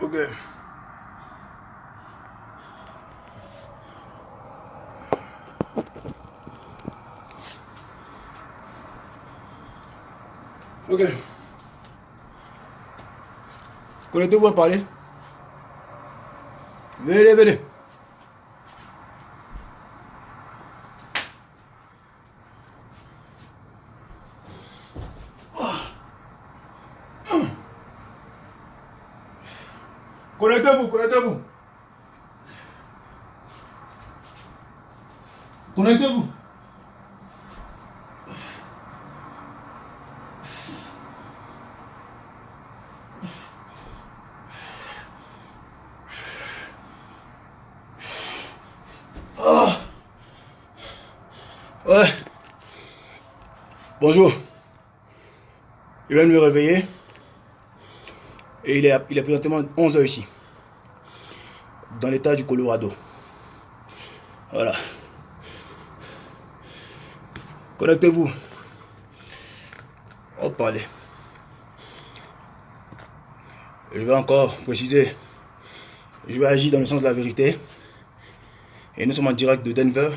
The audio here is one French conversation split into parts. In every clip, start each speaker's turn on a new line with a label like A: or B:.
A: Ok. Ok. Connectez-vous à parler. Venez, venez. Connectez-vous, connectez-vous. Connectez-vous. Ah, ouais. Bonjour. Je viens de me réveiller. Et il est présentement 11 h ici. Dans l'état du Colorado. Voilà. Connectez-vous. On va parler. Je vais encore préciser. Je vais agir dans le sens de la vérité. Et nous sommes en direct de Denver,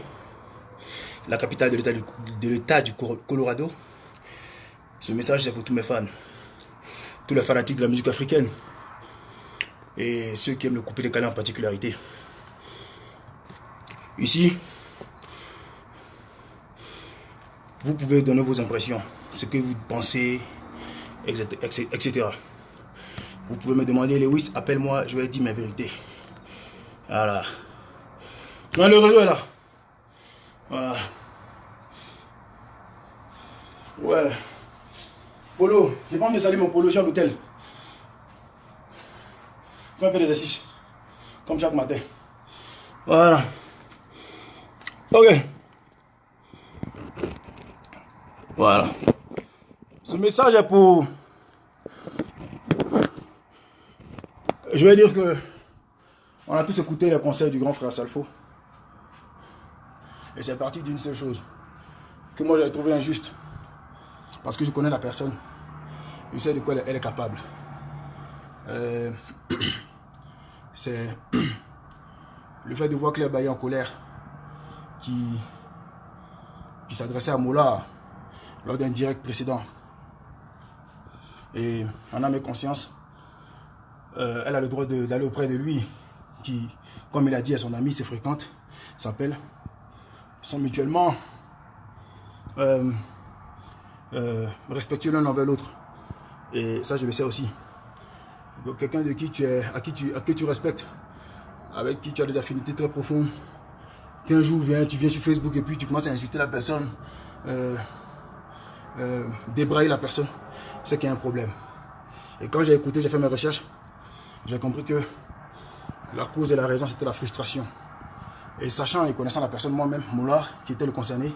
A: la capitale de l'état du Colorado. Ce message, c'est pour tous mes fans. Tous les fanatiques de la musique africaine. Et ceux qui aiment le couper décalé en particularité. Ici, vous pouvez donner vos impressions, ce que vous pensez, etc. Vous pouvez me demander, Lewis, appelle-moi, je vais dire ma vérité. Voilà. Non, le réseau est là. Voilà. Ouais. Polo, j'ai pas envie de saluer mon polo, je suis à l'hôtel. Fais un peu d'exercice. Comme chaque matin. Voilà. Ok. Voilà. Ce message est pour... Je vais dire que on a tous écouté les conseils du grand frère Salfo. Et c'est parti d'une seule chose. Que moi j'avais trouvé injuste. Parce que je connais la personne. Je sais de quoi elle est capable. C'est le fait de voir Claire Bailly en colère qui s'adressait à Moula lors d'un direct précédent. Et en âme et conscience, elle a le droit d'aller auprès de lui, qui, comme il a dit à son ami, se fréquentent, s'appellent, sont mutuellement respectueux l'un envers l'autre. Et ça, je le sais aussi. Quelqu'un de qui à qui tu respectes, avec qui tu as des affinités très profondes, qu'un jour tu viens sur Facebook et puis tu commences à insulter la personne, débrailler la personne, c'est qu'il y a un problème. Et quand j'ai écouté, j'ai fait mes recherches, j'ai compris que la cause et la raison, c'était la frustration. Et sachant et connaissant la personne moi-même, Moula, qui était le concerné,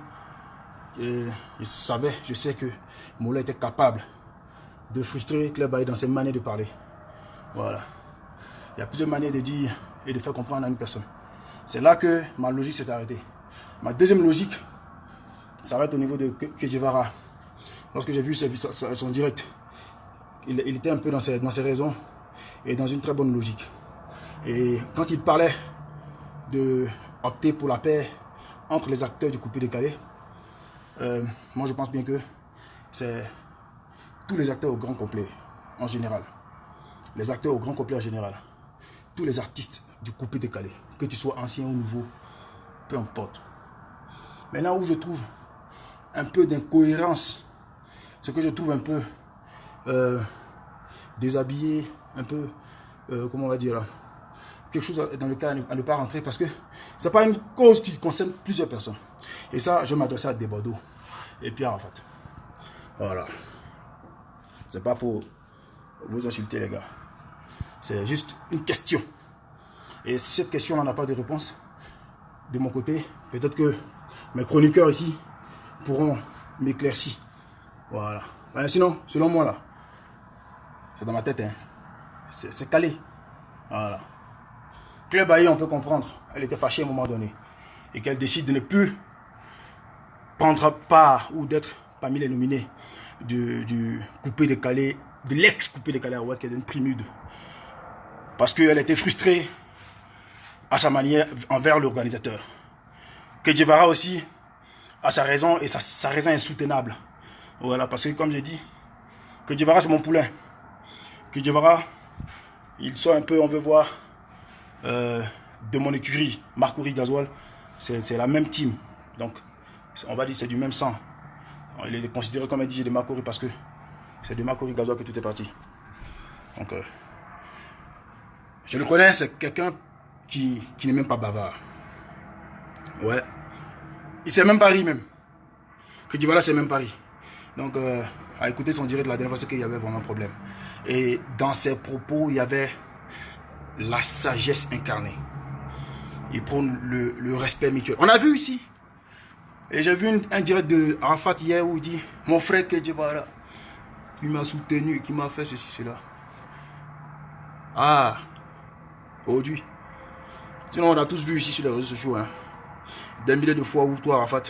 A: et je sais que Moula était capable de frustrer Claire Bailly dans ses manières de parler. Voilà. Il y a plusieurs manières de dire et de faire comprendre à une personne. C'est là que ma logique s'est arrêtée. Ma deuxième logique s'arrête au niveau de Kejevara. Lorsque j'ai vu son direct, il était un peu dans ses raisons et dans une très bonne logique. Et quand il parlait de opter pour la paix entre les acteurs du coupé décalé, moi je pense bien que c'est tous les acteurs au grand complet en général. Les acteurs au grand complet en général. Tous les artistes du coupé décalé, que tu sois ancien ou nouveau, peu importe. Mais là où je trouve un peu d'incohérence, c'est que je trouve un peu déshabillé, un peu, comment on va dire là, quelque chose dans lequel à ne pas rentrer parce que ce n'est pas une cause qui concerne plusieurs personnes. Et ça, je m'adresse à Desbordeaux et Pierre Arafat. Voilà. C'est pas pour vous insulter les gars. C'est juste une question. Et si cette question n'a pas de réponse, de mon côté, peut-être que mes chroniqueurs ici pourront m'éclaircir. Voilà. Mais sinon, selon moi là, c'est dans ma tête, hein. C'est calé. Voilà. Claire Bailly, on peut comprendre. Elle était fâchée à un moment donné. Et qu'elle décide de ne plus prendre part ou d'être parmi les nominés du coupé décalé, de l'ex-coupé décalé à Ouad, qui est une primude. Parce qu'elle était frustrée à sa manière envers l'organisateur. Que Guevara aussi a sa raison et sa raison est soutenable. Voilà, parce que comme j'ai dit, que Guevara c'est mon poulain. Que Guevara, il sort un peu, on veut voir, de mon écurie, Marcory Gasoil, c'est la même team. Donc, on va dire c'est du même sang. Il est considéré comme un DJ de Marcory parce que c'est de Marcory Gasoil que tout est parti. Donc, je le connais, c'est quelqu'un qui n'est même pas bavard. Ouais. Il s'est même pas ri même. Que Guevara s'est même pas ri. Donc, à écouter son direct la dernière fois, c'est qu'il y avait vraiment un problème. Et dans ses propos, il y avait la sagesse incarnée. Il prône le respect mutuel. On a vu ici. Et j'ai vu un direct de Arafat hier où il dit « Mon frère que Guevara, il m'a soutenu, qui m'a fait ceci, cela. » Ah, aujourd'hui. Sinon, on a tous vu ici sur les réseaux sociaux, hein, des milliers de fois où toi, Arafat,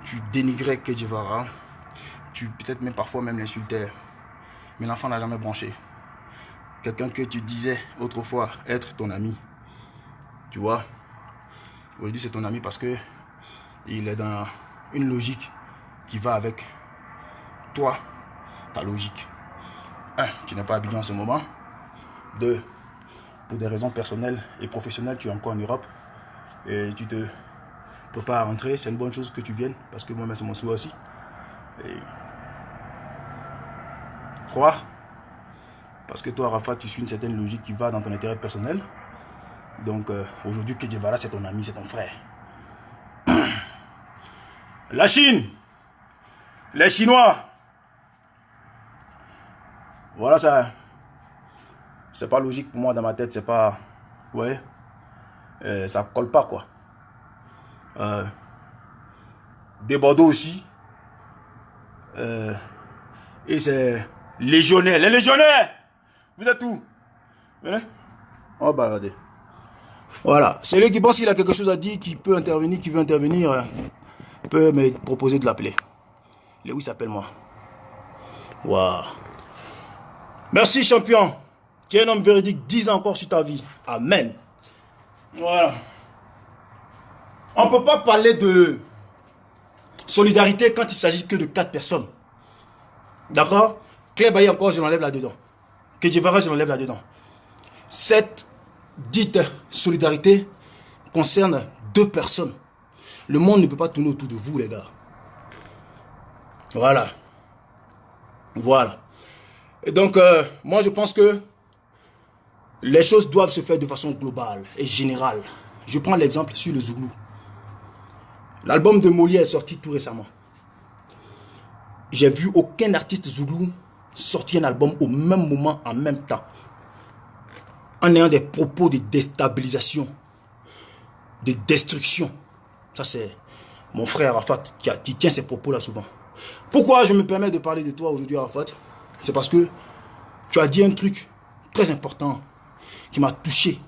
A: tu dénigrais que Guevara, tu peut-être même parfois même l'insultais. Mais l'enfant n'a jamais branché. Quelqu'un que tu disais autrefois être ton ami. Tu vois, aujourd'hui c'est ton ami parce que il est dans une logique qui va avec toi, ta logique. 1, tu n'es pas habillé en ce moment. 2, pour des raisons personnelles et professionnelles, tu es encore en Europe. Et tu te peux pas rentrer. C'est une bonne chose que tu viennes parce que moi-même c'est mon souhait aussi. Et 3, parce que toi, Rafa, tu suis une certaine logique qui va dans ton intérêt personnel. Donc, aujourd'hui, que Guevara, c'est ton ami, c'est ton frère. La Chine, les Chinois, voilà ça. C'est pas logique pour moi dans ma tête, c'est pas... Ouais, ça colle pas, quoi. Des Bordeaux aussi. Et c'est légionnaire. Les légionnaires, vous êtes où? Venez. On va balader. Voilà. C'est lui qui pense qu'il a quelque chose à dire, qui peut intervenir, qui veut intervenir, peut me proposer de l'appeler. Lewis, appelle-moi. Waouh. Merci, champion. Tu es un homme véridique. 10 ans encore sur ta vie. Amen. Voilà. On ne peut pas parler de solidarité quand il s'agit que de 4 personnes. D'accord? Claire Bailly encore, je l'enlève là-dedans. Que Guevara, je l'enlève là-dedans. Cette dite solidarité concerne 2 personnes. Le monde ne peut pas tourner autour de vous, les gars. Voilà. Voilà. Et donc, moi, je pense que les choses doivent se faire de façon globale et générale. Je prends l'exemple sur le Zoulou. L'album de Molière est sorti tout récemment. J'ai vu aucun artiste Zoulou sortir un album au même moment, en même temps, en ayant des propos de déstabilisation, de destruction. Ça, c'est mon frère Arafat qui tient ces propos-là souvent. Pourquoi je me permets de parler de toi aujourd'hui, Arafat? C'est parce que tu as dit un truc très important qui m'a touché.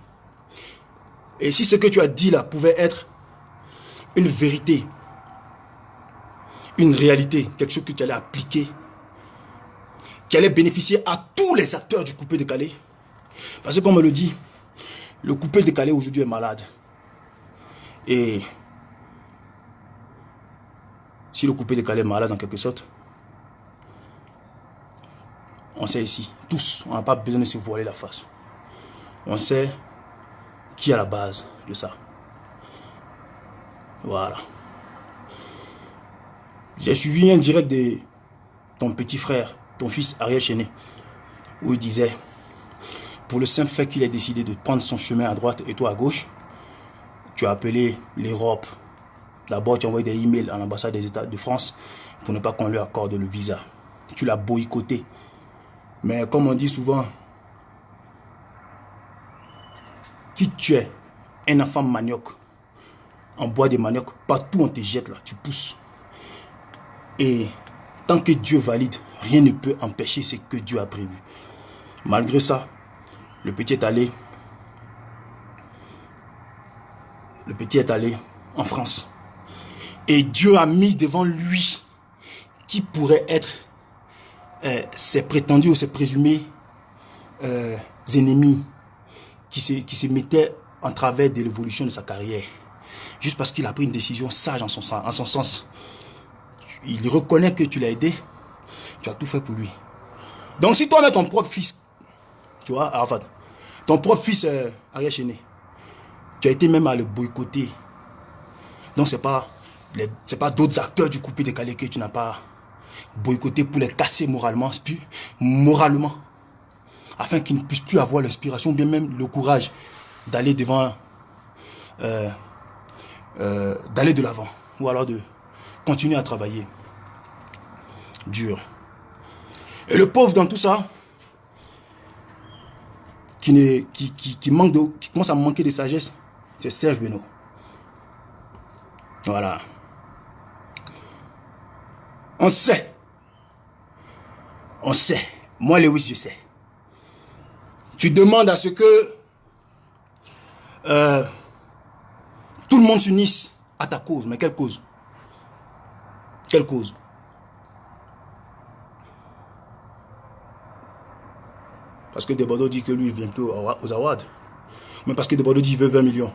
A: Et si ce que tu as dit là pouvait être une vérité, une réalité, quelque chose que tu allais appliquer, qui allait bénéficier à tous les acteurs du coupé décalé. Parce que comme on le dit, le coupé décalé aujourd'hui est malade. Et si le coupé décalé est malade en quelque sorte, on sait ici, tous, on n'a pas besoin de se voiler la face. On sait qui est à la base de ça. Voilà. J'ai suivi un direct de ton petit frère, ton fils Ariel Chené, où il disait, pour le simple fait qu'il ait décidé de prendre son chemin à droite et toi à gauche, tu as appelé l'Europe. D'abord, tu as envoyé des emails à l'ambassade des États de France pour ne pas qu'on lui accorde le visa. Tu l'as boycotté. Mais comme on dit souvent, si tu es un enfant manioc, en bois de manioc, partout on te jette là, tu pousses. Et tant que Dieu valide, rien ne peut empêcher ce que Dieu a prévu. Malgré ça, le petit est allé en France. Et Dieu a mis devant lui qui pourrait être ses prétendus ou ses présumés ennemis.
B: qui se mettait en travers de l'évolution de sa carrière. Juste parce qu'il a pris une décision sage en son sens. Il reconnaît que tu l'as aidé. Tu as tout fait pour lui. Donc si toi-même ton propre fils, tu vois, Arafat, ton propre fils Ariel Chéné, tu as été même à le boycotter. Donc c'est pas d'autres acteurs du coupé décalé que tu n'as pas boycotté pour les casser moralement, afin qu'ils ne puissent plus avoir l'inspiration, bien même le courage d'aller devant, d'aller de l'avant, ou alors de continuer à travailler dur. Et le pauvre dans tout ça, qui commence à manquer de sagesse, c'est Serge Benoît. Voilà. On sait. Moi, Lewis, je sais. Tu demandes à ce que tout le monde s'unisse à ta cause. Mais quelle cause? Quelle cause? Parce que Desbordeaux dit que lui, il vient plutôt aux awards. Mais parce que Desbordeaux dit qu'il veut 20 millions.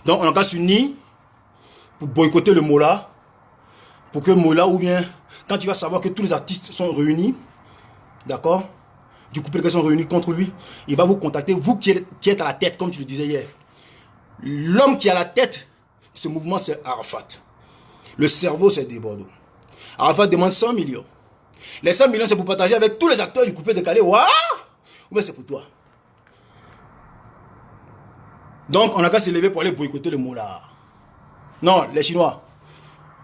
B: Donc, on a qu'à s'unir pour boycotter le Mola. Pour que Mola, ou bien, quand tu vas savoir que tous les artistes sont réunis, d'accord, du couple qui sont réunis contre lui, il va vous contacter, vous qui êtes à la tête, comme tu le disais hier. L'homme qui est à la tête de ce mouvement, c'est Arafat. Le cerveau, c'est Desbordeaux. Arafat demande 100 millions. Les 100 millions, c'est pour partager avec tous les acteurs du coupé décalé. Waouh! Ou bien c'est pour toi. Donc, on n'a qu'à se lever pour aller boycotter le Mola. Non, les Chinois.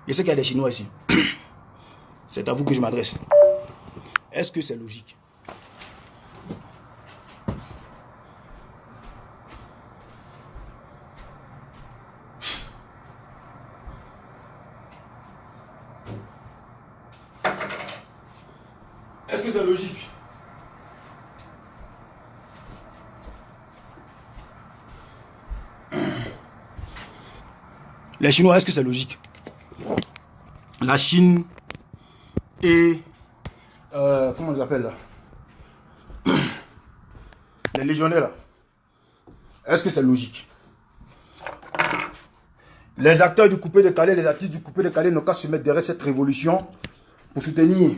B: Je sais qu'il y a des Chinois ici. C'est à vous que je m'adresse. Est-ce que c'est logique? Est-ce que c'est logique? Les Chinois, est-ce que c'est logique? La Chine et... comment on les appelle là? Les légionnaires là. Est-ce que c'est logique? Les acteurs du coupé décalé, les artistes du coupé décalé n'ont qu'à se mettre derrière cette révolution pour soutenir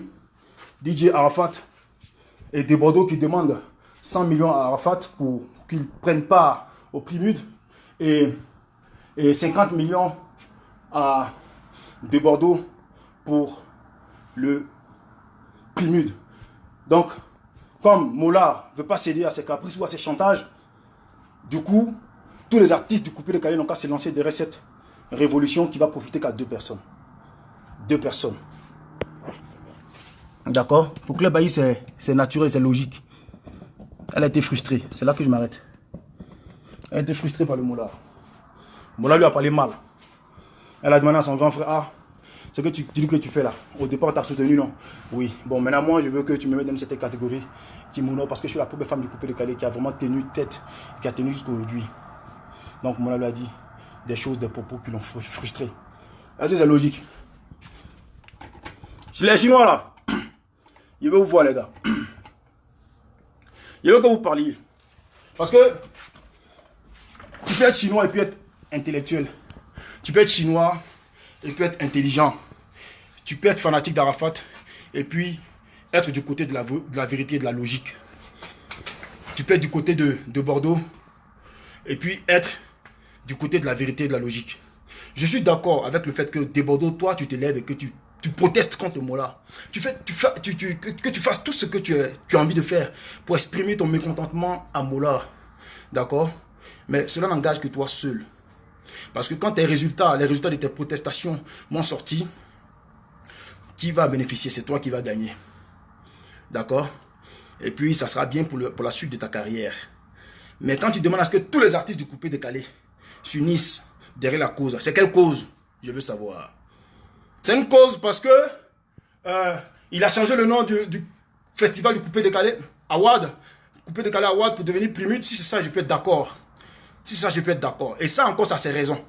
B: DJ Arafat et Desbordeaux qui demandent 100 millions à Arafat pour qu'il prenne part au prix MUD et 50 millions à Desbordeaux pour le prix MUD. Donc, comme Mola ne veut pas céder à ses caprices ou à ses chantages, du coup, tous les artistes du coupé décalé n'ont qu'à se lancer derrière cette révolution qui va profiter qu'à 2 personnes. 2 personnes. D'accord? Pour Club Aïe, c'est naturel, c'est logique. Elle a été frustrée. C'est là que je m'arrête. Elle a été frustrée par le Mola. Mola lui a parlé mal. Elle a demandé à son grand frère, ah, ce que tu dis que tu fais là, au départ on t'a soutenu, non? Oui. Bon, maintenant moi je veux que tu me mettes dans cette catégorie qui m'honore parce que je suis la première femme du coupé décalé qui a vraiment tenu tête, qui a tenu jusqu'à aujourd'hui. Donc Mola lui a dit des choses, des propos qui l'ont frustré. Est-ce que c'est logique? Les Chinois là, je veux vous voir les gars. Je veux que vous parliez. Parce que tu peux être chinois et puis être intellectuel. Tu peux être chinois et puis être intelligent. Tu peux être fanatique d'Arafat et puis être du côté de la vérité et de la logique. Tu peux être du côté de Bordeaux et puis être du côté de la vérité et de la logique. Je suis d'accord avec le fait que de Bordeaux, toi, tu te lèves et que tu protestes contre le Mola. Que tu fasses tout ce que tu as envie de faire pour exprimer ton mécontentement à Mola. D'accord? Mais cela n'engage que toi seul. Parce que quand les résultats de tes protestations m'ont sorti, qui va bénéficier? C'est toi qui vas gagner. D'accord? Et puis, ça sera bien pour la suite de ta carrière. Mais quand tu demandes à ce que tous les artistes du coupé décalé s'unissent derrière la cause, c'est quelle cause? Je veux savoir. C'est une cause parce que il a changé le nom du festival du coupé décalé, Award, coupé décalé Award pour devenir Primute. Si c'est ça, je peux être d'accord. Si c'est ça, je peux être d'accord. Et ça encore, ça c'est raison.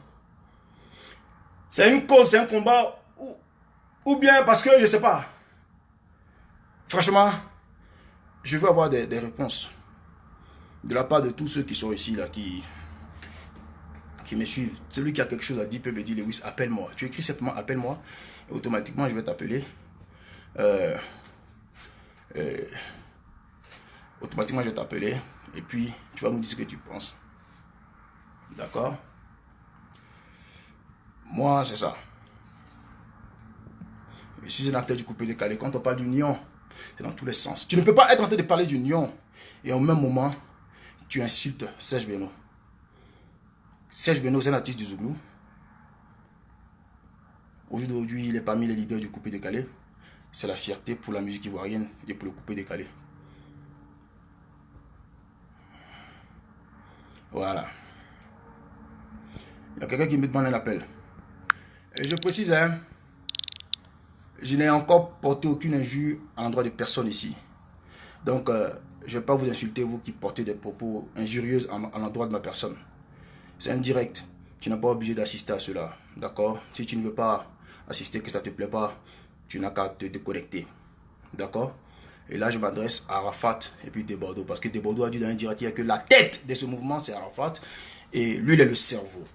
B: C'est une cause, c'est un combat, ou bien parce que, je ne sais pas. Franchement, je veux avoir des réponses. de la part de tous ceux qui sont ici, là, qui me suivent, celui qui a quelque chose à dire peut me dire, Lewis, appelle-moi. Tu écris simplement appelle-moi et automatiquement je vais t'appeler. Automatiquement je vais t'appeler et puis tu vas nous dire ce que tu penses. D'accord? Moi, c'est ça. Je suis un acteur du coupé-décalé. Quand on parle d'union, c'est dans tous les sens. Tu ne peux pas être en train de parler d'union et au même moment, tu insultes Serge Beno. Serge Beno, c'est un artiste du Zouglou. Aujourd'hui, il est parmi les leaders du coupé-décalé. C'est la fierté pour la musique ivoirienne et pour le coupé-décalé. Voilà. Il y a quelqu'un qui me demande un appel. Et je précise, hein, je n'ai encore porté aucune injure à l'endroit de personne ici. Donc, je ne vais pas vous insulter, vous qui portez des propos injurieux à l'endroit de ma personne. C'est indirect. Tu n'es pas obligé d'assister à cela. D'accord? Si tu ne veux pas assister, que ça ne te plaît pas, tu n'as qu'à te déconnecter. D'accord? Et là, je m'adresse à Arafat et puis Desbordeaux. Parce que Desbordeaux a dit dans indirect que la tête de ce mouvement, c'est Arafat. Et lui, il est le cerveau.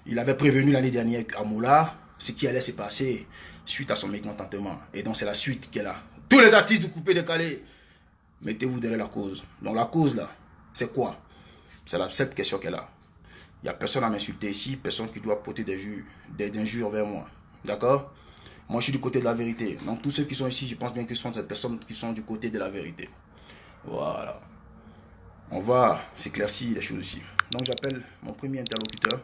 B: Il avait prévenu l'année dernière à Moula ce qui allait se passer suite à son mécontentement. Et donc, c'est la suite qui est là. Tous les artistes du coupé-décalé, mettez-vous derrière la cause. Donc, la cause, là, c'est quoi? C'est la seule question qu'elle a. Il n'y a personne à m'insulter ici, personne qui doit porter des injures vers moi. D'accord? Moi, je suis du côté de la vérité. Donc, tous ceux qui sont ici, je pense bien que ce sont ces personnes qui sont du côté de la vérité. Voilà. On va s'éclaircir les choses ici. Donc, j'appelle mon premier interlocuteur.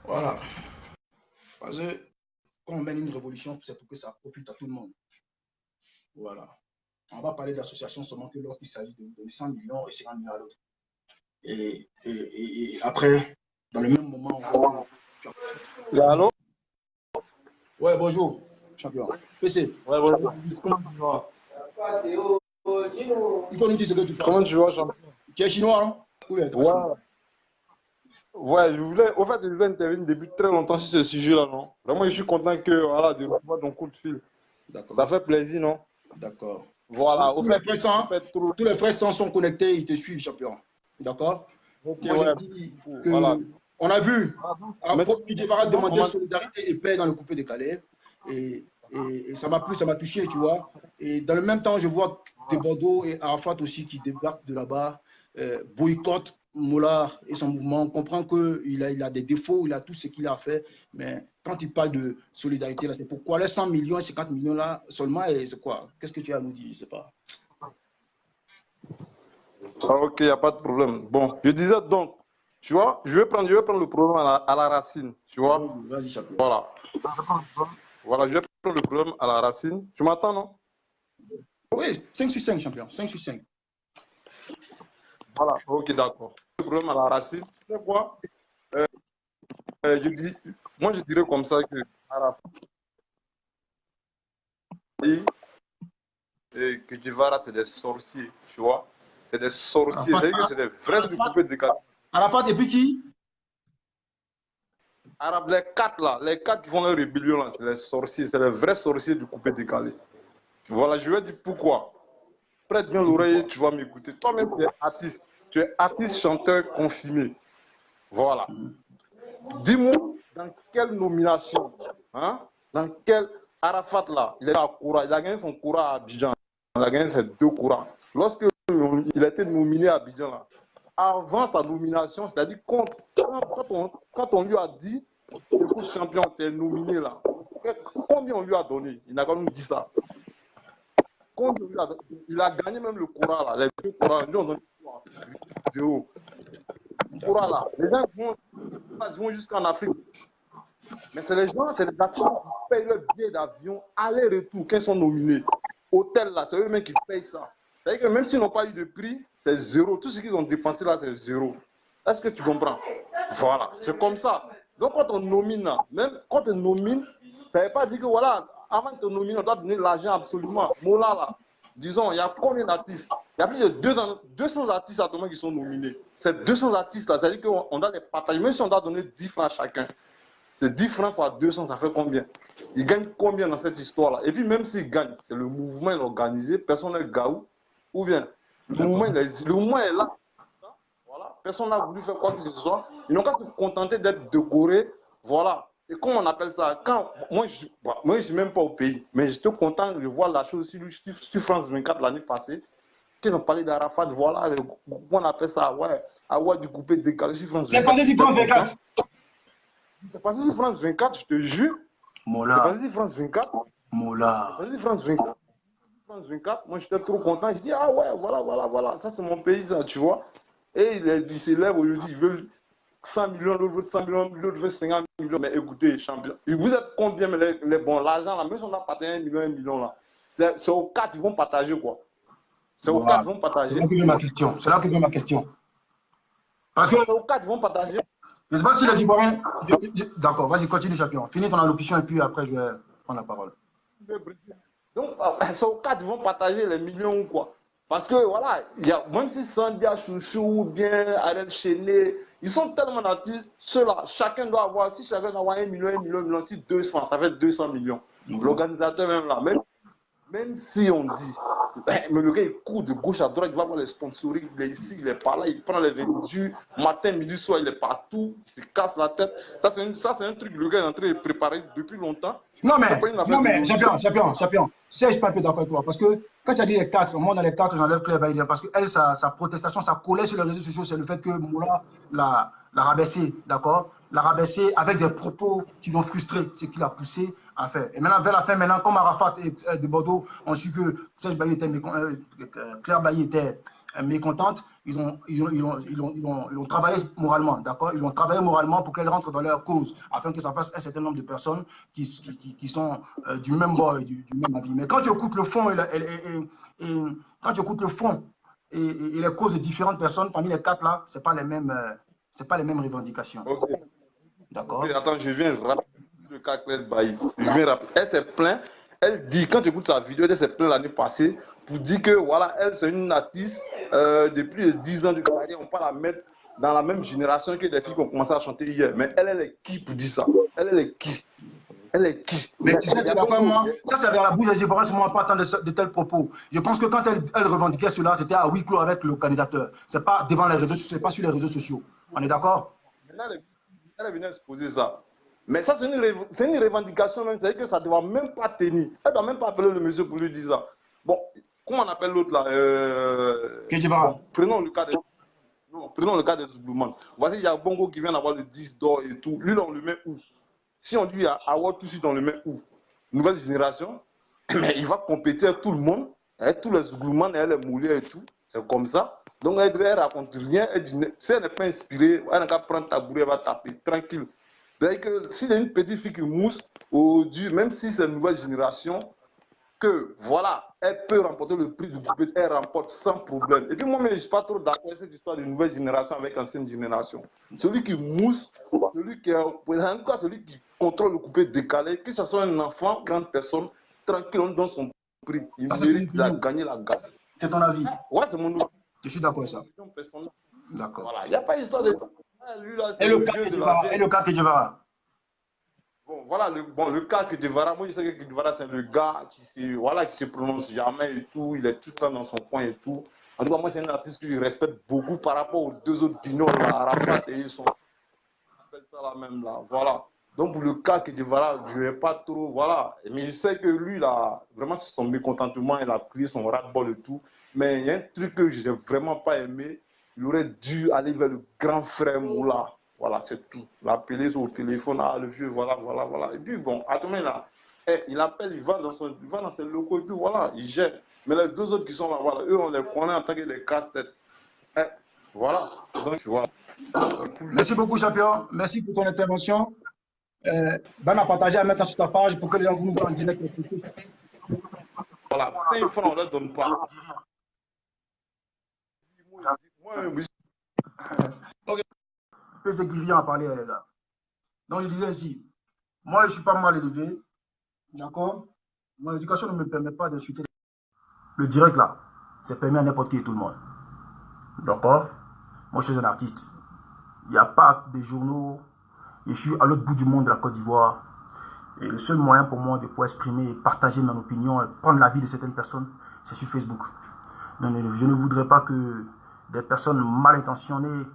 B: Voilà. Parce que quand on mène une révolution, c'est pour que ça profite à tout le monde. Voilà. On va parler d'association seulement que lorsqu'il s'agit de 100 millions et 50 millions à l'autre. Et après, dans le même moment, on va...
C: Allô?
B: Ouais, bonjour, champion. PC.
C: Ouais, bonjour. Comment tu vas?
B: Il faut nous dire ce que tu penses.
C: Comment tu vas, champion?
B: Tu es chinois, non? Oui,
C: ouais. Ouais, je voulais intervenir depuis très longtemps sur ce sujet-là, non? Vraiment, je suis content que, voilà, de recevoir ton coup de fil. D'accord. Ça fait plaisir, non?
B: D'accord.
C: Voilà.
B: Tous les frères sont connectés, ils te suivent, champion. D'accord?
C: Ok,
B: moi,
C: ouais.
B: je dis que voilà. On a vu, tu vas demander solidarité et paix dans le coupé-décalé. Et ça m'a plu, ça m'a touché, tu vois. Et dans le même temps, je vois Desbordeaux et Arafat aussi qui débarquent de là-bas, boycottent Moulard et son mouvement. On comprend qu'il a des défauts, il a tout ce qu'il a fait. Mais quand il parle de solidarité, là, c'est pourquoi les 100 millions, 50 millions là seulement, et c'est quoi? Qu'est-ce que tu as à nous dire? Je ne sais pas.
C: Ah, ok, il n'y a pas de problème. Bon, je disais donc, tu vois, je vais prendre le problème à la racine, tu vois.
B: Vas-y, champion.
C: Voilà. Voilà, je vais prendre le problème à la racine. Tu m'entends, non?
B: Oui, 5 sur 5, champion. 5 sur 5.
C: Voilà, ok, d'accord. Le problème à la racine, c'est quoi? Moi, je dirais comme ça que Arafat et que Guevara, c'est des sorciers, tu vois. C'est des sorciers, c'est-à-dire que c'est des vrais du coupé-décalé.
B: Arafat et puis qui?
C: Les quatre qui font leur rébellion, là, c'est les sorciers, c'est les vrais sorciers du coupé-décalé. Voilà, je vais dire pourquoi. Prête bien l'oreille, tu vas m'écouter. Toi-même, tu es artiste, chanteur confirmé. Voilà. Dis-moi, dans quelle nomination, hein, dans quel Arafat là, il a gagné son Koura à Abidjan. Il a gagné ses 2 Kouras. Lorsque il a été nominé à Abidjan là, avant sa nomination, c'est-à-dire quand on lui a dit, écoute champion, tu es nominé là, combien on lui a donné? Il n'a pas nous dit ça. Il a gagné même le Koura là, les 2 Kouras, ils lui ont donné 0. Koura là, les gens vont jusqu'en Afrique. Mais c'est les gens, c'est les artistes qui payent leur billet d'avion, aller-retour, quand ils sont nominés. Hôtel là, c'est eux-mêmes qui payent ça. C'est-à-dire que même s'ils n'ont pas eu de prix, c'est 0. Tout ce qu'ils ont dépensé là, c'est 0. Est-ce que tu comprends? Voilà, c'est comme ça. Donc quand on nomine là, même quand on nomine, ça ne veut pas dire que voilà, avant de te nominer, on doit donner l'argent absolument. Mola là, disons, il y a combien d'artistes? Il y a plus de 200 artistes actuellement qui sont nominés. Ces 200 artistes là, c'est-à-dire qu'on doit les partager, même si on doit donner 10 francs à chacun. C'est 10 francs fois 200, ça fait combien? Ils gagnent combien dans cette histoire-là? Et puis même s'ils gagnent, c'est le mouvement organisé, personne n'est gaou. Ou bien, Le moment est là. Voilà. Personne n'a voulu faire quoi que ce soit. Ils n'ont qu'à se contenter d'être décorés. Voilà. Et comment on appelle ça? Quand, moi, je ne suis même pas au pays, mais j'étais content de voir la chose sur France 24 l'année passée. Qu'ils ont parlé d'Arafat, voilà, on appelle ça, ouais, avoir du coupé décalé sur France 24.
B: C'est passé sur France 24.
C: C'est passé sur France 24, je te jure.
B: Mola.
C: C'est passé sur France 24.
B: Mola.
C: C'est passé sur France 24. France 24, moi j'étais trop content. Je dis, ah ouais, voilà, ça c'est mon pays, ça, tu vois. Et il s'élève aujourd'hui, ils veulent 100 millions, l'autre veut 100 millions, l'autre veut 50 millions. Mais écoutez, champion, vous êtes combien, mais bon, l'argent là, même si on a partagé 1 million là, c'est aux 4, ils vont partager quoi. C'est aux 4, ils vont partager.
B: C'est là que vient ma question. C'est là que vient ma question. Parce que.
C: C'est aux 4, ils vont partager.
B: Je ne sais pas si les Ivoiriens. D'accord, vas-y, continue, champion. Finis ton allocution et puis après, je vais prendre la parole.
C: Donc, c'est aux 4, ils vont partager les millions ou quoi. Parce que voilà, même si Sandia Chouchou ou bien Arel Chené, ils sont tellement artistes, ceux-là, chacun doit avoir, si chacun doit avoir 1 million, si 200, ça fait 200 millions. L'organisateur même là, même si on dit, mais le gars il court de gauche à droite, il va voir les sponsoring, il est ici, il est par là, il prend les vendus, matin, midi, soir, il est partout, il se casse la tête. Ça c'est un truc que le gars est en train de préparer depuis longtemps.
B: Non mais, champion, je suis pas un peu d'accord avec toi. Parce que quand tu as dit les 4, moi dans les 4, j'enlève Claire Baïdien. Parce que elle, sa protestation, ça collait sur les réseaux sociaux, c'est le fait que Moula l'a rabaissé, d'accord? L'a rabaissé avec des propos qui vont frustrer ce qu'il a poussé à faire. Et maintenant, vers la fin, comme Arafat et de Bordeaux ont su que Claire Bailly était mécontente, ils ont travaillé moralement, d'accord? Ils ont travaillé moralement pour qu'elle rentre dans leur cause, afin que ça fasse un certain nombre de personnes qui sont du même bord et du même avis. Mais quand tu écoutes le fond quand tu écoutes le fond et les causes de différentes personnes, parmi les 4 là, c'est pas les mêmes revendications.
C: Okay.
B: D'accord.
C: Okay, attends, je viens rappeler le cas Claire Bailly. Je viens rappeler. Elle s'est plainte. Elle dit, quand tu écoutes sa vidéo, elle s'est plainte l'année passée pour dire que voilà, elle c'est une artiste depuis 10 ans de carrière, on ne peut pas la mettre dans la même génération que des filles qui ont commencé à chanter hier. Mais elle est qui pour dire ça? Elle est qui? Elle est qui?
B: Mais tu sais, d'accord, moi, ça c'est vers la bouche des Ivoiriens, moi pas tant de tels propos. Je pense que quand elle revendiquait cela, c'était à huis clos avec l'organisateur. C'est pas devant les réseaux sociaux, c'est pas sur les réseaux sociaux. On est d'accord?
C: Elle est venue exposer ça. Mais ça, c'est une revendication même, c'est-à-dire que ça ne doit même pas tenir. Elle ne doit même pas appeler le monsieur pour lui dire ça. Bon, comment on appelle l'autre là bon, prenons le cas des Zoulouman. Voici, il y a Bongo qui vient d'avoir le 10 d'or et tout. Lui, là, on le met où? Si on dit à avoir tout de suite, on le met où? Nouvelle génération. Mais il va compétir avec tout le monde, avec tous les Zoulouman, elle est moulée et tout. C'est comme ça. Donc, elle ne raconte rien. Elle dit, si elle n'est pas inspirée, elle n'a qu'à prendre ta bourrée, elle va taper, tranquille. C'est-à-dire que s'il y a une petite fille qui mousse, même si c'est une nouvelle génération, que voilà, elle peut remporter le prix du coupé, elle remporte sans problème. Et puis moi, je ne suis pas trop d'accord avec cette histoire de nouvelle génération avec ancienne génération. Celui qui mousse, celui qui contrôle le coupé décalé, que ce soit un enfant, grande personne, tranquille, on donne son prix. Il mérite de gagner la gagne.
B: C'est ton avis?
C: Ouais, c'est mon avis.
B: Je suis d'accord avec ça. D'accord.
C: Voilà, il n'y a pas d'histoire de...
B: Et le cas que Guevara.
C: Bon, voilà, le cas que Guevara, moi je sais que Guevara c'est le gars qui se prononce jamais et tout, il est tout le temps dans son coin et tout. En tout cas, moi c'est un artiste que je respecte beaucoup par rapport aux 2 autres guignols, Arafat et ils sont... On appelle ça la même là, voilà. Donc pour le cas que Guevara, je ne vais pas trop, voilà. Mais je sais que lui, là, vraiment c'est son mécontentement, il a crié son ras-le-bol et tout. Mais il y a un truc que je n'ai vraiment pas aimé, il aurait dû aller vers le grand frère Moula. Voilà, c'est tout. L'appeler au téléphone, le vieux, voilà. Et puis bon, attendez là, il appelle, il va dans ses locaux et puis voilà, il gère. Mais les 2 autres qui sont là, voilà, eux, on les connaît en tant que des casse-têtes. Voilà, donc tu vois.
B: Merci beaucoup, champion. Merci pour ton intervention. Ben à partager, à mettre sur ta page pour que les gens vous nous voient en direct.
C: Voilà, 5 francs, on ne leur donne pas.
B: C'est qui vient à parler, elle est là. Donc, il disait ainsi, moi, je ne suis pas mal élevé, d'accord? Mon éducation ne me permet pas d'insulter. Le direct, là, c'est permis à n'importe qui et tout le monde. D'accord? Moi, je suis un artiste. Il n'y a pas de journaux. Je suis à l'autre bout du monde de la Côte d'Ivoire. Et le seul moyen pour moi de pouvoir exprimer et partager mon opinion et prendre l'avis de certaines personnes, c'est sur Facebook. Donc, je ne voudrais pas que des personnes mal intentionnées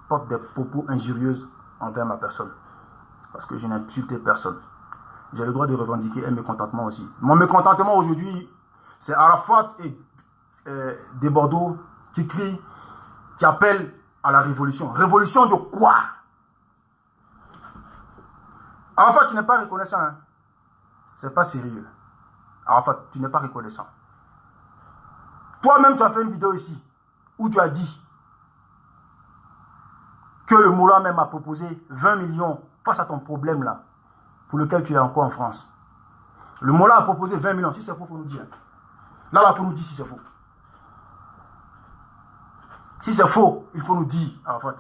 B: portent des propos injurieux envers ma personne. Parce que je n'ai insulté personne. J'ai le droit de revendiquer un mécontentement aussi. Mon mécontentement aujourd'hui, c'est Arafat et des Bordeaux qui crient, qui appellent à la révolution. Révolution de quoi? Arafat, tu n'es pas reconnaissant. Hein? C'est pas sérieux. Arafat, tu n'es pas reconnaissant. Toi-même, tu as fait une vidéo ici où tu as dit que le Moula même a proposé 20 millions face à ton problème là, pour lequel tu es encore en France. Le Moula a proposé 20 millions. Si c'est faux, il faut nous dire. Là, il faut nous dire si c'est faux. Si c'est faux, il faut nous dire, Arafat.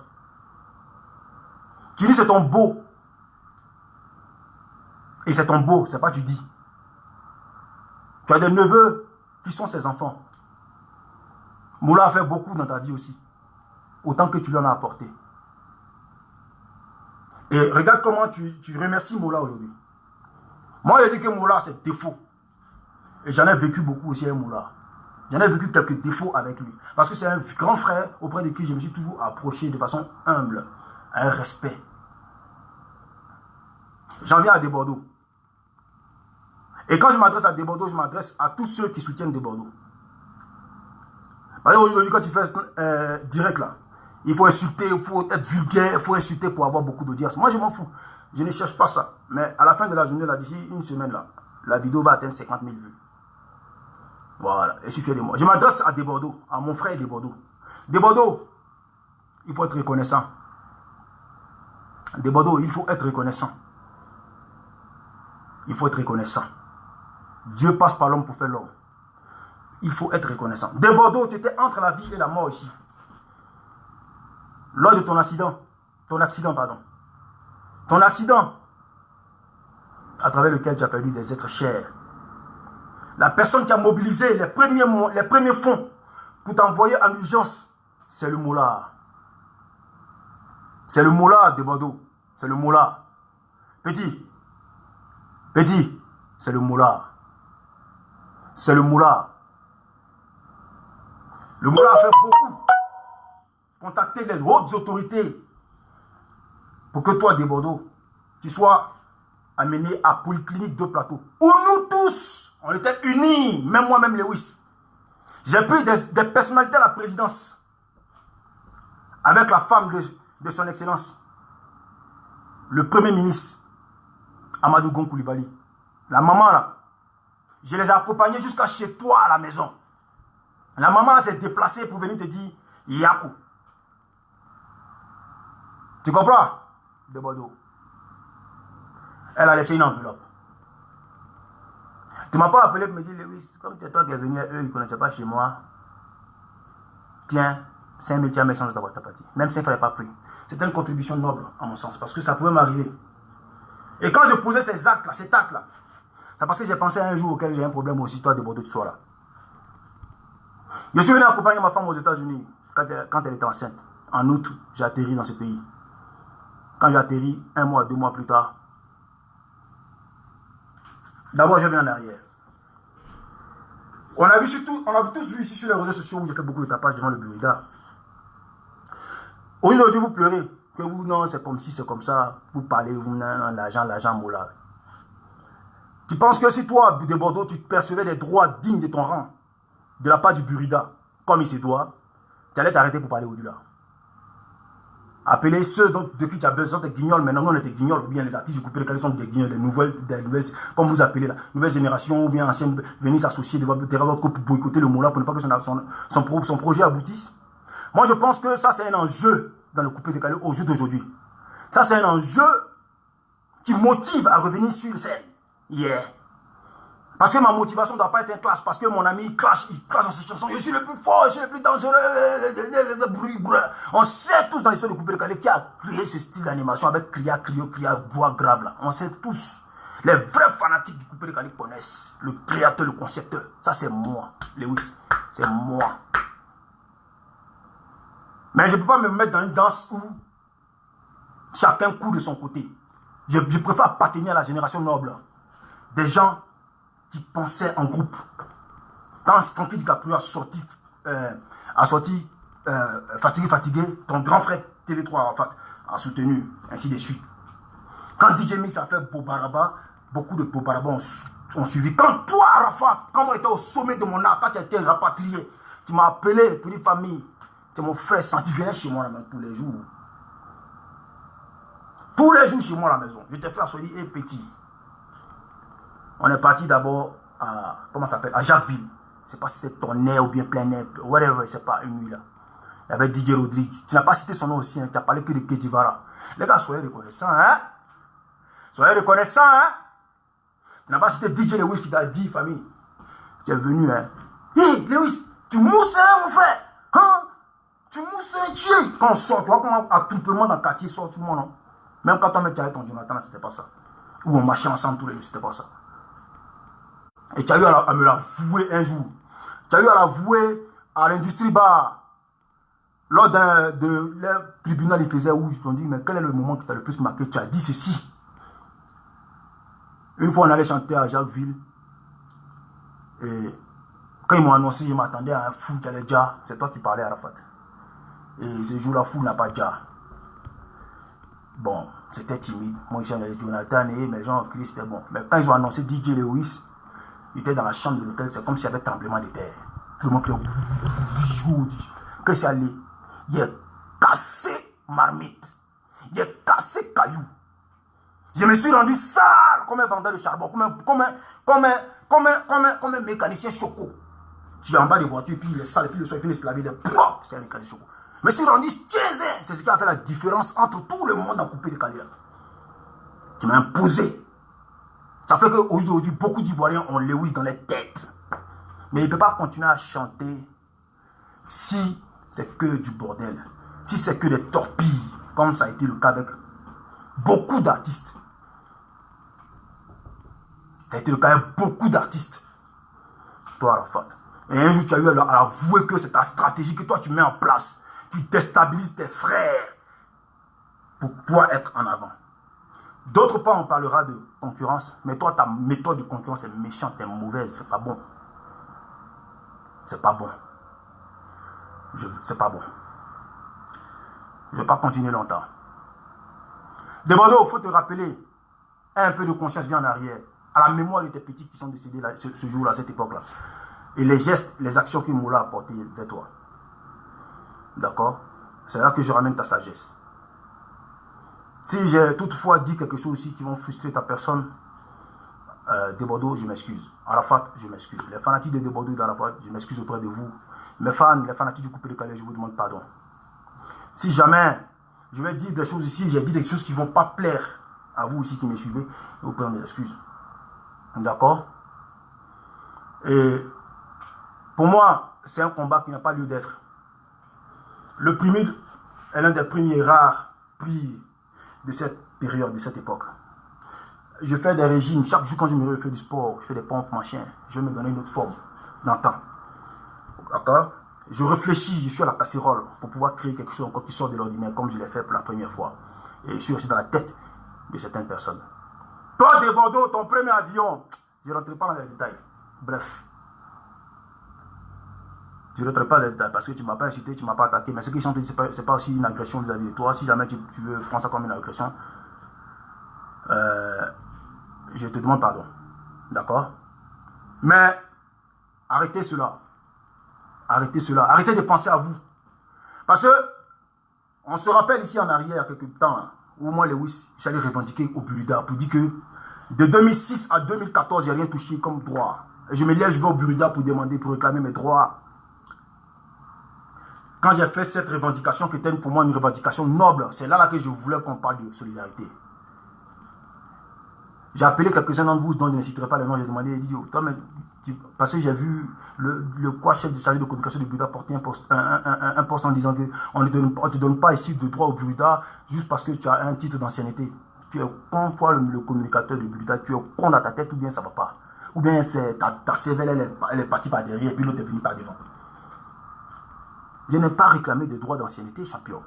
B: Tu dis c'est ton beau. Et c'est ton beau, c'est pas tu dis. Tu as des neveux qui sont ses enfants. Moula a fait beaucoup dans ta vie aussi. Autant que tu lui en as apporté. Et regarde comment tu remercies Moula aujourd'hui. Moi, j'ai dit que Moula, c'est défaut. Et j'en ai vécu beaucoup aussi avec Moula. J'en ai vécu quelques défauts avec lui. Parce que c'est un grand frère auprès de qui je me suis toujours approché de façon humble, un respect. J'en viens à Desbordeaux. Et quand je m'adresse à Desbordeaux, je m'adresse à tous ceux qui soutiennent Desbordeaux. Par exemple, aujourd'hui, quand tu fais direct là, il faut insulter, il faut être vulgaire, il faut insulter pour avoir beaucoup d'audience. Moi, je m'en fous. Je ne cherche pas ça. Mais à la fin de la journée, là, d'ici une semaine, là, la vidéo va atteindre 50 000 vues. Voilà, et je suis fier de moi. Je m'adresse à Desbordeaux, à mon frère Desbordeaux. Desbordeaux, il faut être reconnaissant. Desbordeaux, il faut être reconnaissant. Il faut être reconnaissant. Dieu passe par l'homme pour faire l'homme. Il faut être reconnaissant. Desbordeaux, tu étais entre la vie et la mort ici. Lors de ton accident, ton accident, à travers lequel tu as perdu des êtres chers. La personne qui a mobilisé les premiers fonds pour t'envoyer en urgence, c'est le Moula. C'est le Moula de Bordeaux. C'est le Moula. Petit, c'est le Moula. C'est le Moula. Le Moula a fait beaucoup. Contacter les hautes autorités pour que toi, de Bordeaux, tu sois amené à Polyclinique de Plateau. Où nous tous, on était unis, même moi-même Lewis. J'ai pris des personnalités à la présidence avec la femme de son excellence, le premier ministre, Amadou Gon Coulibaly. La maman là, je les ai accompagnés jusqu'à chez toi à la maison. La maman s'est déplacée pour venir te dire Yakou. Tu comprends? De Bordeaux. Elle a laissé une enveloppe. Tu ne m'as pas appelé pour me dire, Lewis, comme c'est toi qui es venu, eux, ils ne connaissaient pas chez moi. Tiens, 5 000, tu as mes chances d'avoir ta partie. Même s'il ne fallait pas pris. C'était une contribution noble, à mon sens, parce que ça pouvait m'arriver. Et quand je posais ces actes-là, c'est parce que j'ai pensé à un jour auquel j'ai un problème aussi, toi, de Bordeaux, tu sois là. Je suis venu accompagner ma femme aux États-Unis quand elle était enceinte. En août, j'ai atterri dans ce pays. Quand j'ai atterri, 1 mois, 2 mois plus tard, d'abord, je viens en arrière. On a tous vu ici sur les réseaux sociaux où j'ai fait beaucoup de tapage devant le Burida. Aujourd'hui, vous pleurez. Que vous, non, c'est comme ci, c'est comme ça. Vous parlez, vous, non, l'argent, moula. Tu penses que si toi, de Bordeaux, tu percevais des droits dignes de ton rang, de la part du Burida, comme il se doit, tu allais t'arrêter pour parler au-delà. Appeler ceux de qui tu as besoin de guignols, maintenant nous on était guignols, ou bien les artistes du coupé, lesquels sont des guignols, des nouvelles, comme vous appelez là, nouvelle génération, ou bien anciennes, venir s'associer devant votre couple pour boycotter le Moula pour ne pas que son projet aboutisse. Moi je pense que ça c'est un enjeu dans le coupé décalé au jour d'aujourd'hui. Ça c'est un enjeu qui motive à revenir sur scène. Yeah. Parce que ma motivation ne doit pas être un clash. Parce que mon ami il clash dans cette chanson. Je suis le plus fort, je suis le plus dangereux. On sait tous dans l'histoire de Coupé de Calais qui a créé ce style d'animation avec cria, voix grave là. On sait tous. Les vrais fanatiques du Coupé de Calais connaissent le créateur, le concepteur. Ça c'est moi, Lewis. C'est moi. Mais je ne peux pas me mettre dans une danse où chacun court de son côté. Je préfère appartenir à la génération noble. Des gens qui pensaient en groupe, Quand Frankie DiCaprio a sorti Fatigué, ton grand frère TV3 Arafat a soutenu, ainsi de suite. Quand DJ Mix a fait Bobaraba, beaucoup de Bobaraba ont suivi. Quand toi, Arafat, quand on était au sommet de mon art, quand tu as été rapatrié, tu m'as appelé, petite famille, tu es mon frère, tu venais chez moi là, tous les jours. Tous les jours chez moi à la maison. Je t'ai fait assoyer et petit. On est parti d'abord à, comment ça s'appelle, à Jacquesville. Je ne sais pas si c'est ton air ou bien plein air, whatever, c'est pas une nuit là. Il y avait DJ Rodrigue. Tu n'as pas cité son nom aussi, hein. Tu n'as parlé que de Kedivara. Les gars, soyez reconnaissants, hein. Soyez reconnaissants, hein. Tu n'as pas cité DJ Lewis qui t'a dit, famille. Tu es venu, hein. Hé, Lewis, tu mousses, hein, mon frère. Hein? Tu mousses, hein, tu es. Quand on sort, tu vois comment attroupement dans le quartier sort tout le monde, non? Même quand on était avec ton Jonathan, c'était pas ça. Ou on marchait ensemble tous les jours, c'était pas ça. Et tu as eu à me l'avouer un jour. Tu as eu à l'avouer à l'industrie bar. Lors de leur tribunal, ils faisaient où ils t'ont dit, mais quel est le moment qui t'a le plus marqué? Tu as dit ceci. Une fois, on allait chanter à Jacquesville. Et quand ils m'ont annoncé, je m'attendais à un fou qui allait déjà. C'est toi qui parlais, Arafat. Et ce jour-là, fou n'a pas déjà. Bon, c'était timide. Moi, j'avais Jonathan et mais les gens ont crié, c'était bon. Mais quand ils ont annoncé DJ Lewis, il était dans la chambre de l'hôtel, c'est comme s'il y avait tremblement de terre. Tout le monde criait. Que c'est allé? Il est cassé marmite. Il est cassé caillou. Je me suis rendu sale comme un vendeur de charbon, comme un mécanicien choco. Tu es en bas des voitures, puis il est sale, puis le soir, il finit de se laver, il est propre. C'est un mécanicien choco. Je me suis rendu tièse. C'est ce qui a fait la différence entre tout le monde en coupé de Calais. Qui m'a imposé. Ça fait qu'aujourd'hui, beaucoup d'Ivoiriens ont Lewis dans les têtes. Mais il ne peut pas continuer à chanter si c'est que du bordel. Si c'est que des torpilles, comme ça a été le cas avec beaucoup d'artistes. Ça a été le cas avec beaucoup d'artistes. Toi, Arafat. Et un jour, tu as eu à avouer que c'est ta stratégie que toi, tu mets en place. Tu déstabilises tes frères pour toi être en avant. D'autre part, on parlera de concurrence. Mais toi, ta méthode de concurrence est méchante, est mauvaise. C'est pas bon. C'est pas bon. C'est pas bon. Je ne vais pas continuer longtemps. Debordeaux, il faut te rappeler. Un peu de conscience vient en arrière. À la mémoire de tes petits qui sont décédés là, ce jour-là, à cette époque-là. Et les gestes, les actions que Moula a apportées vers toi. D'accord? C'est là que je ramène ta sagesse. Si j'ai toutefois dit quelque chose aussi qui vont frustrer ta personne, Debordeaux, je m'excuse. Arafat, je m'excuse. Les fanatiques de Debordeaux et d'Arafat, je m'excuse auprès de vous. Mes fans, les fanatiques du coupé de Calais, je vous demande pardon. Si jamais je vais dire des choses ici, j'ai dit des choses qui ne vont pas plaire à vous ici qui me suivez, vous pouvez mes excuses. D'accord? Et pour moi, c'est un combat qui n'a pas lieu d'être. Le primide est l'un des premiers rares prix de cette période, de cette époque. Je fais des régimes. Chaque jour, quand je me fais du sport, je fais des pompes, machin, je vais me donner une autre forme dans le temps. D'accord? Je réfléchis, je suis à la casserole pour pouvoir créer quelque chose encore qui sort de l'ordinaire, comme je l'ai fait pour la première fois. Et je suis aussi dans la tête de certaines personnes. Toi, de Bordeaux, ton premier avion, je ne rentre pas dans les détails. Bref. Je ne rentre pas dans les détails parce que tu ne m'as pas incité, tu ne m'as pas attaqué. Mais ce que je chante, ce n'est pas aussi une agression vis-à-vis de toi. Si jamais tu veux prendre ça comme une agression, je te demande pardon. D'accord? Mais arrêtez cela. Arrêtez cela. Arrêtez de penser à vous. Parce que on se rappelle ici en arrière, il y a quelques temps, hein, où moi, Lewis, j'allais revendiquer au Burida pour dire que de 2006 à 2014, je n'ai rien touché comme droit. Et je me lève, je vais au Burida pour demander, pour réclamer mes droits. Quand j'ai fait cette revendication, qui était pour moi une revendication noble, c'est là que je voulais qu'on parle de solidarité. J'ai appelé quelques-uns d'entre vous, dont je ne citerai pas les noms, j'ai demandé, il dit, toi, mais, parce que j'ai vu le quoi chef de chargé de communication du Burida porter un poste en disant qu'on ne te donne pas ici de droit au Burida juste parce que tu as un titre d'ancienneté. Tu es con, toi, le communicateur du Burida, tu es con dans ta tête ou bien ça ne va pas. Ou bien ta cervelle, elle est partie par derrière et puis l'autre est venu par devant. Je n'ai pas réclamé de droits d'ancienneté, champion.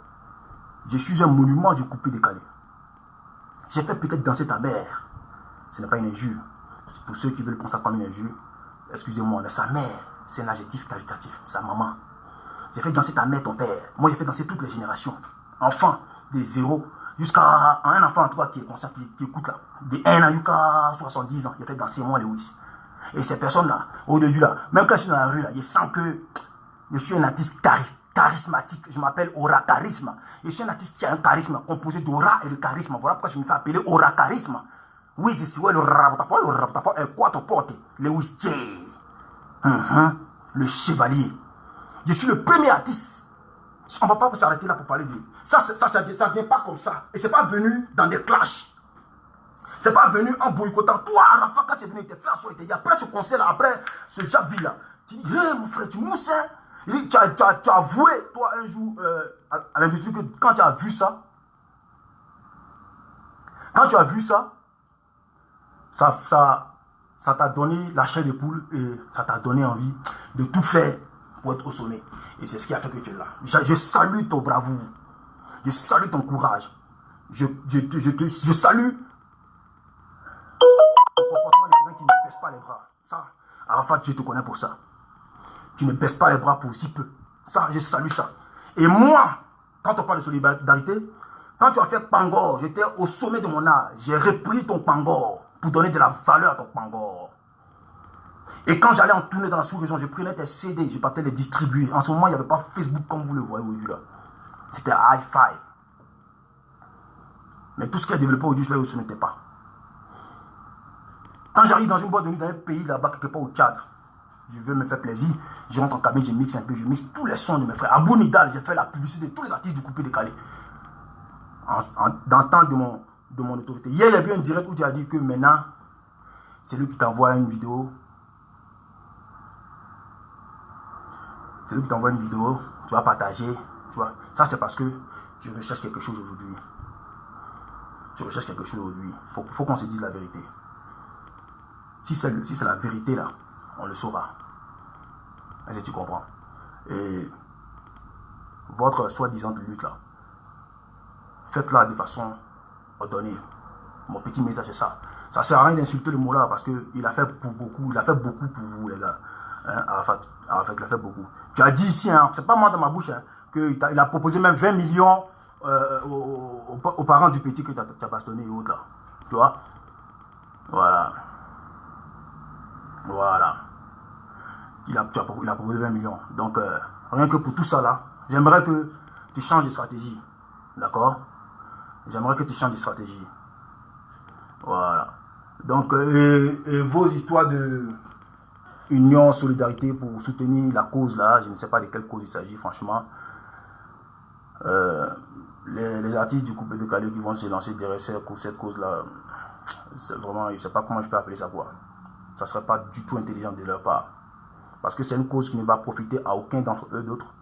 B: Je suis un monument du coupé décalé. J'ai fait peut-être danser ta mère. Ce n'est pas une injure. Pour ceux qui veulent prendre ça comme une injure, excusez-moi, mais sa mère, c'est un adjectif qualitatif. Sa maman. J'ai fait danser ta mère, ton père. Moi, j'ai fait danser toutes les générations. Enfants, des 0 jusqu'à un enfant, en tout cas, qui est conscient, qui écoute là. De 1 an jusqu'à 70 ans. J'ai fait danser moi, Lewis. Et ces personnes-là, au-dessus là, même quand je suis dans la rue, là, je sens que je suis un artiste charismatique. Je m'appelle Aura Charisme. Je suis un artiste qui a un charisme composé d'aura et de charisme. Voilà pourquoi je me fais appeler Aura Charisme. Oui, c'est ouais, le raptafor, el quattro porte, Lewis J. Le chevalier. Je suis le premier artiste. On ne va pas s'arrêter là pour parler de lui. Ça vient pas comme ça. Et c'est pas venu dans des clashs. C'est pas venu en boycottant. Toi, Arafat, quand tu es venu, il te fait asseoir, il te dit, après ce concert, après ce Javi là, tu dis, hé, mon frère, tu mousses, hein? Il dit, tu as avoué, toi, un jour, à l'industrie, que quand tu as vu ça, ça t'a donné la chair de poule et ça t'a donné envie de tout faire pour être au sommet. Et c'est ce qui a fait que tu es là. Je salue ton bravoure. Je salue ton courage. Je salue ton comportement de quelqu'un qui ne baisse pas les bras. Ça, Arafat, je te connais pour ça. Tu ne baisses pas les bras pour si peu. Ça, je salue ça. Et moi, quand on parle de solidarité, quand tu as fait Pangor, j'étais au sommet de mon âge. J'ai repris ton Pangor pour donner de la valeur à ton Pangor. Et quand j'allais en tournée dans la sous-région, je prenais tes CD, je partais les distribuer. En ce moment, il n'y avait pas Facebook comme vous le voyez aujourd'hui là. C'était high five. Mais tout ce qui est développé aujourd'hui, je ne le soumettais pas. Quand j'arrive dans une boîte de nuit dans un pays là-bas, quelque part au Tchad, je veux me faire plaisir, je rentre en cabine, je mixe un peu, je mixe tous les sons de mes frères. À Bounidal, j'ai fait la publicité de tous les artistes du coupé décalé. Dans le temps de mon autorité. Hier, il y a eu un direct où tu as dit que maintenant, c'est lui qui t'envoie une vidéo. C'est lui qui t'envoie une vidéo, tu vas partager, tu vois. Ça, c'est parce que tu recherches quelque chose aujourd'hui. Tu recherches quelque chose aujourd'hui. Il faut qu'on se dise la vérité. Si c'est la vérité, là, on le saura. Est-ce que tu comprends? Et votre soi-disant lutte, là, faites-la de façon ordonnée. Mon petit message, c'est ça. Ça ne sert à rien d'insulter le mot là parce qu'il a fait pour beaucoup. Il a fait beaucoup pour vous, les gars. Hein, Arafat, il a fait beaucoup. Tu as dit ici, hein, c'est pas moi dans ma bouche, hein, qu'il a proposé même 20 millions aux parents du petit que tu as bastonné et autres là. Tu vois? Voilà. Voilà. Il a proposé 20 millions. Donc, rien que pour tout ça là, j'aimerais que tu changes de stratégie. D'accord? J'aimerais que tu changes de stratégie. Voilà. Donc, et vos histoires de union, solidarité pour soutenir la cause là, je ne sais pas de quelle cause il s'agit, franchement. Les artistes du couple de Calais qui vont se lancer derrière cette cause là, c'est vraiment, je ne sais pas comment je peux appeler ça quoi. Ça ne serait pas du tout intelligent de leur part. Parce que c'est une cause qui ne va profiter à aucun d'entre eux d'autres,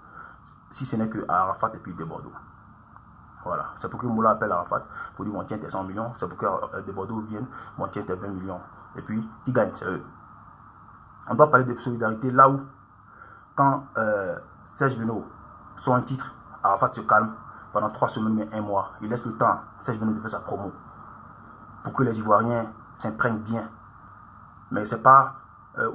B: si ce n'est que à Arafat et puis de Bordeaux. Voilà. C'est pour que Moula appelle Arafat pour dire on tient tes 100 millions. C'est pour que de Bordeaux vienne, on tient tes 20 millions. Et puis, qui gagne? C'est eux. On doit parler de solidarité là où, quand Serge Beno sort un titre, Arafat se calme pendant 3 semaines, mais 1 mois. Il laisse le temps, Serge Beno, de faire sa promo. Pour que les Ivoiriens s'imprègnent bien. Mais c'est pas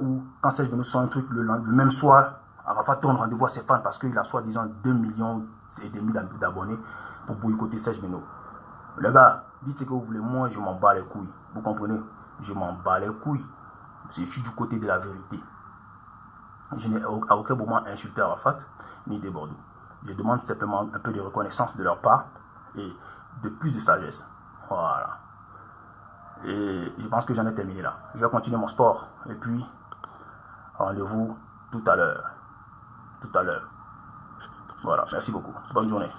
B: où, quand Serge Beno sort un truc le même soir, Arafat tourne rendez-vous à ses fans parce qu'il a soi-disant 2,5 millions d'abonnés pour boycotter Serge Beno. Les gars, dites ce que vous voulez, moi je m'en bats les couilles. Vous comprenez? Je m'en bats les couilles. Je suis du côté de la vérité. Je n'ai à aucun moment insulté Arafat ni de Bordeaux. Je demande simplement un peu de reconnaissance de leur part et de plus de sagesse. Voilà. Et je pense que j'en ai terminé là. Je vais continuer mon sport. Et puis, rendez-vous tout à l'heure. Tout à l'heure. Voilà. Merci beaucoup. Bonne journée.